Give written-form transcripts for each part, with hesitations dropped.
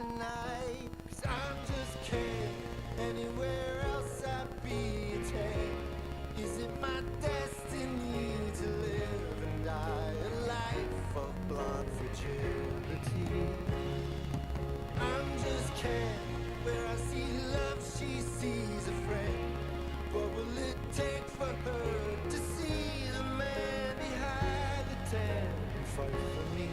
tonight, 'cause I'm just king. Anywhere else I'd be a 10. Is it my destiny to live and die a life of blonde fragility? I'm just king. Where I see love, she sees a friend. What will it take for her to see the man behind the tent and fight for me?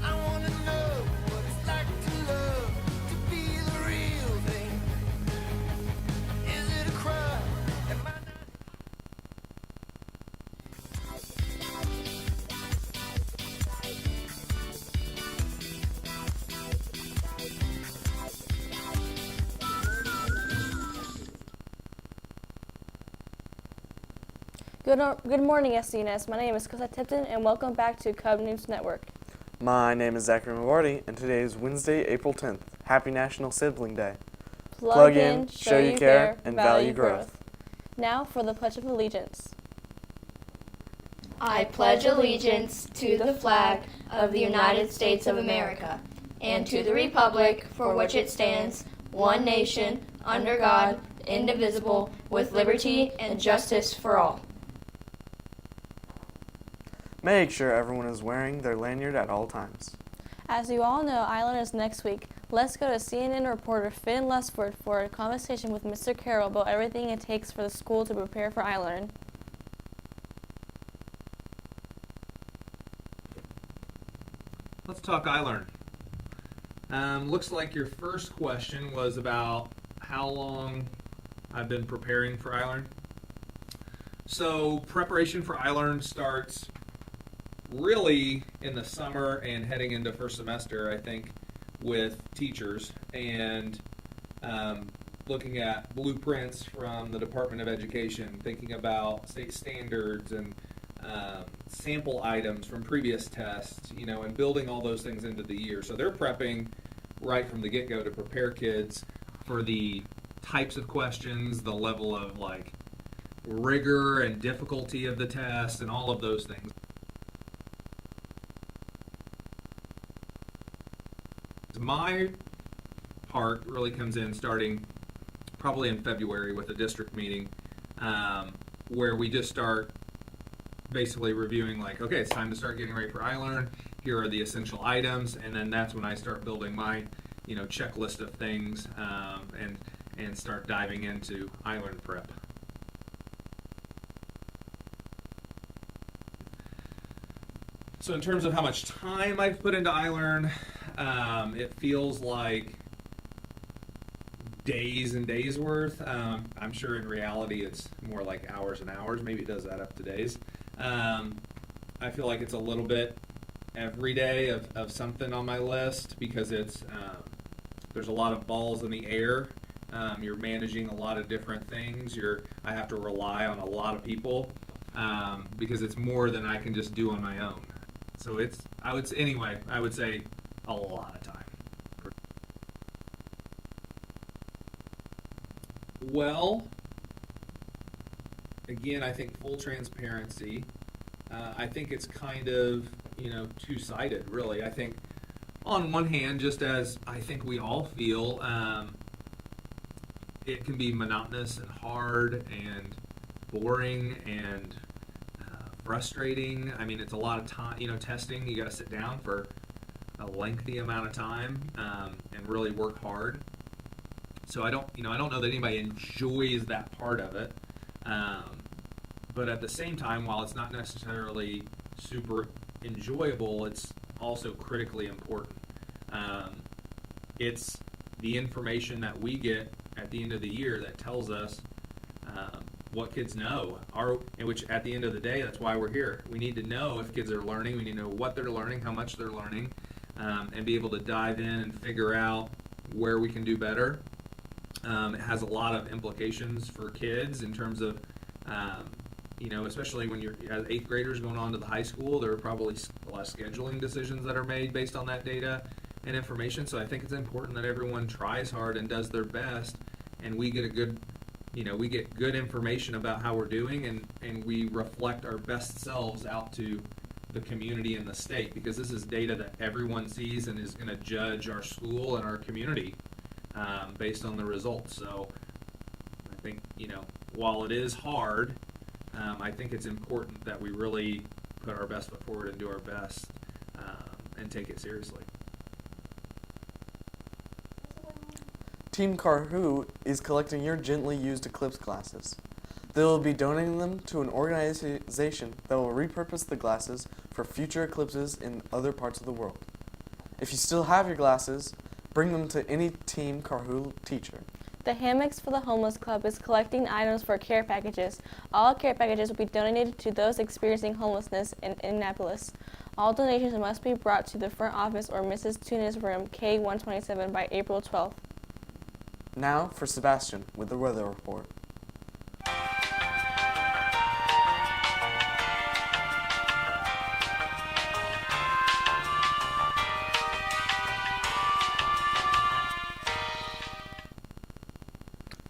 I wanna know what it's like to love, to be the real thing. Is it a crime? Am I not? Good morning, FCMS. My name is Kosai Tipton, and welcome back to Cub News Network. My name is Zachary Mavarty, and today is Wednesday, April 10th. Happy National Sibling Day. Plug in, show you care, and value growth. Now for the Pledge of Allegiance. I pledge allegiance to the flag of the United States of America and to the republic for which it stands, one nation, under God, indivisible, with liberty and justice for all. Make sure everyone is wearing their lanyard at all times. As you all know, Island is next week. Let's go to CNN reporter Finn Lusford for a conversation with Mr. Carroll about everything it takes for the school to prepare for iLearn. Let's talk iLearn. Looks like your first question was about how long I've been preparing for iLearn. So preparation for iLearn starts really in the summer and heading into first semester, I think, with teachers and looking at blueprints from the Department of Education, thinking about state standards and sample items from previous tests, and building all those things into the year. So they're prepping right from the get-go to prepare kids for the types of questions, the level of rigor and difficulty of the test, and all of those things. My part really comes in starting probably in February with a district meeting where we just start basically reviewing okay, it's time to start getting ready for iLearn. Here are the essential items, and then that's when I start building my checklist of things and start diving into iLearn prep. So in terms of how much time I've put into iLearn, it feels like days and days worth. I'm sure in reality it's more like hours and hours. Maybe it does add up to days. I feel like it's a little bit every day of something on my list because it's there's a lot of balls in the air. You're managing a lot of different things. I have to rely on a lot of people because it's more than I can just do on my own. So I would say a lot of time. Well, again, I think full transparency. I think it's kind of, two-sided, really. I think on one hand, just as I think we all feel, it can be monotonous and hard and boring and frustrating. I mean, it's a lot of time, testing. You got to sit down for a lengthy amount of time and really work hard. So I don't know that anybody enjoys that part of it. But at the same time, while it's not necessarily super enjoyable, it's also critically important. It's the information that we get at the end of the year that tells us what kids know, which at the end of the day, that's why we're here. We need to know if kids are learning. We need to know what they're learning, how much they're learning, and be able to dive in and figure out where we can do better It has a lot of implications for kids in terms of, especially when you're as 8th graders going on to the high school, there are probably a lot of scheduling decisions that are made based on that data and information. So I think it's important that everyone tries hard and does their best, and we get good information about how we're doing, and we reflect our best selves out to the community and the state, because this is data that everyone sees and is going to judge our school and our community based on the results. So I think, while it is hard, I think it's important that we really put our best foot forward and do our best and take it seriously. Team Carhu is collecting your gently used Eclipse glasses. They will be donating them to an organization that will repurpose the glasses for future eclipses in other parts of the world. If you still have your glasses, bring them to any Team Carhu teacher. The Hammocks for the Homeless Club is collecting items for care packages. All care packages will be donated to those experiencing homelessness in Indianapolis. All donations must be brought to the front office or Mrs. Tuna's room K127 by April 12th. Now for Sebastian with the weather report.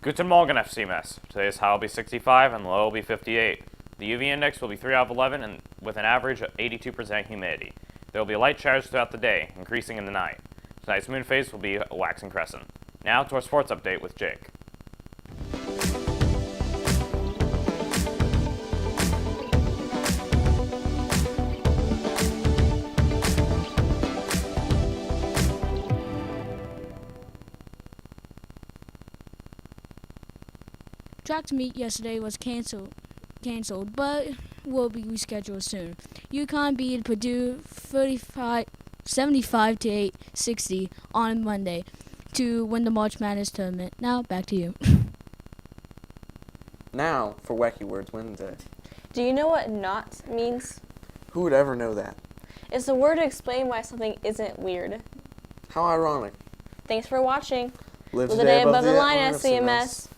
Guten Morgen, FCMS. Today's high will be 65 and the low will be 58. The UV index will be 3 out of 11 and with an average of 82% humidity. There will be light showers throughout the day, increasing in the night. Tonight's moon phase will be a waxing crescent. Now to our sports update with Jake. Track meet yesterday was canceled, but will be rescheduled soon. UConn beat Purdue 75 to 60 on Monday to win the March Madness tournament. Now back to you. Now for Wacky Words Wednesday. Do you know what not means? Who would ever know that? It's a word to explain why something isn't weird. How ironic. Thanks for watching. Live Today above the line, FCMS.